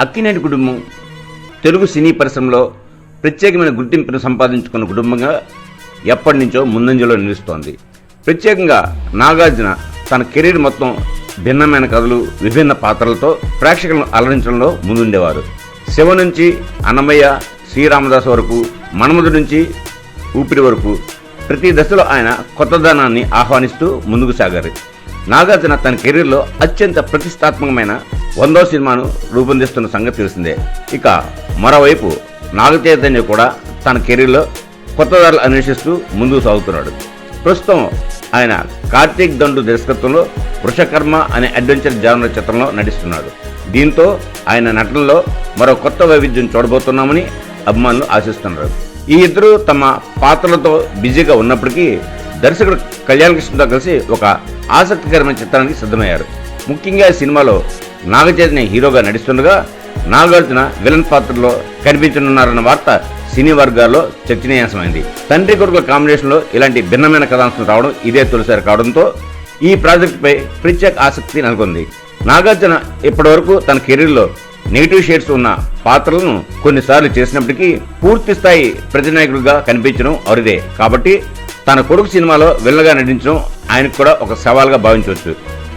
అక్కినేని కుటుంబం తెలుగు సినీ పరిశ్రమలో ప్రత్యేకమైన గుర్తింపును సంపాదించుకున్న కుటుంబంగా ఎప్పటి నుంచో ముందంజలో నిలుస్తోంది. ప్రత్యేకంగా నాగార్జున తన కెరీర్ మొత్తం భిన్నమైన కథలు, విభిన్న పాత్రలతో ప్రేక్షకులను అలరించడంలో ముందుండేవారు. శివ నుంచి అన్నమయ్య, శ్రీరామదాస్ వరకు, మన్మధుడి నుంచి ఊపిరి వరకు ప్రతి దశలో ఆయన కొత్తదనాన్ని ఆహ్వానిస్తూ ముందుకు సాగారు. నాగార్జున తన కెరీర్లో అత్యంత ప్రతిష్టాత్మకమైన 100వ సినిమాను రూపొందిస్తున్న సంగతి తెలిసిందే. ఇక మరోవైపు నాగచైతన్య కూడా తన కెరీర్లో కొత్త దారులు అన్వేషిస్తూ ముందుకు సాగుతున్నాడు. ప్రస్తుతం ఆయన కార్తీక్ దండు దర్శకత్వంలో వృషకర్మ అనే అడ్వెంచర్ జానర్ చిత్రంలో నటిస్తున్నాడు. దీంతో ఆయన నటనలో మరో కొత్త వైవిధ్యం చూడబోతున్నామని అభిమానులు ఆశిస్తున్నారు. ఈ ఇద్దరు తమ పాత్రలతో బిజీగా ఉన్నప్పటికీ దర్శకుడు కళ్యాణ్ కృష్ణతో కలిసి ఒక ఆసక్తికరమైన చిత్రానికి సిద్ధమయ్యారు. ముఖ్యంగా ఈ సినిమాలో నాగచైతన్య హీరోగా నటిస్తుండగా నాగార్జున విలన్ పాత్రలో కనిపించనున్నారన్న వార్త సినీ వర్గాల్లో చర్చనీయాంశమైంది. తండ్రి కొడుకుల కాంబినేషన్లో ఇలాంటి భిన్నమైన కథాంశం రావడం ఇదే తొలిసారి కావడంతో ఈ ప్రాజెక్టుపై ప్రత్యేక ఆసక్తి నెలకొంది. నాగార్జున ఇప్పటివరకు తన కెరీర్లో నెగిటివ్ షేడ్స్ ఉన్న పాత్రలను కొన్నిసార్లు చేసినప్పటికీ పూర్తి స్థాయి ప్రతినాయకుడిగా కనిపించడం అరుదే. కాబట్టి తన కొడుకు సినిమాలో విలన్గా నటించడం ఆయనకు కూడా ఒక సవాల్గా భావించవచ్చు.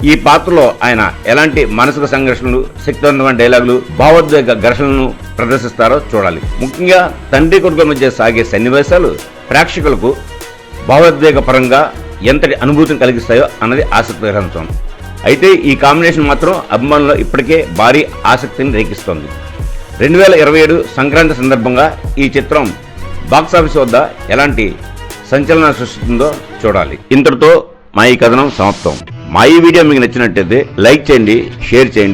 ఈ పాత్రలో ఆయన ఎలాంటి మానసిక సంఘర్షణలు, శక్తివంతమైన డైలాగులు, భావోద్వేగ ఘర్షణలను ప్రదర్శిస్తారో చూడాలి. ముఖ్యంగా తండ్రి కొడుకుల మధ్య సాగే సన్నివేశాలు ప్రేక్షకులకు భావోద్వేగ పరంగా ఎంతటి అనుభూతిని కలిగిస్తాయో అన్నది ఆసక్తికరంశం. అయితే ఈ కాంబినేషన్ మాత్రం అభిమానుల్లో ఇప్పటికే భారీ ఆసక్తిని రేకిస్తోంది. 2027 సంక్రాంతి సందర్భంగా ఈ చిత్రం బాక్సాఫీస్ వద్ద ఎలాంటి సంచలనం సృష్టిస్తుందో చూడాలి. ఇంతటితో మా ఈ కథనం సమాప్తం. మా ఈ వీడియో మీకు నచ్చినట్టయితే లైక్ చేయండి, షేర్ చేయండి.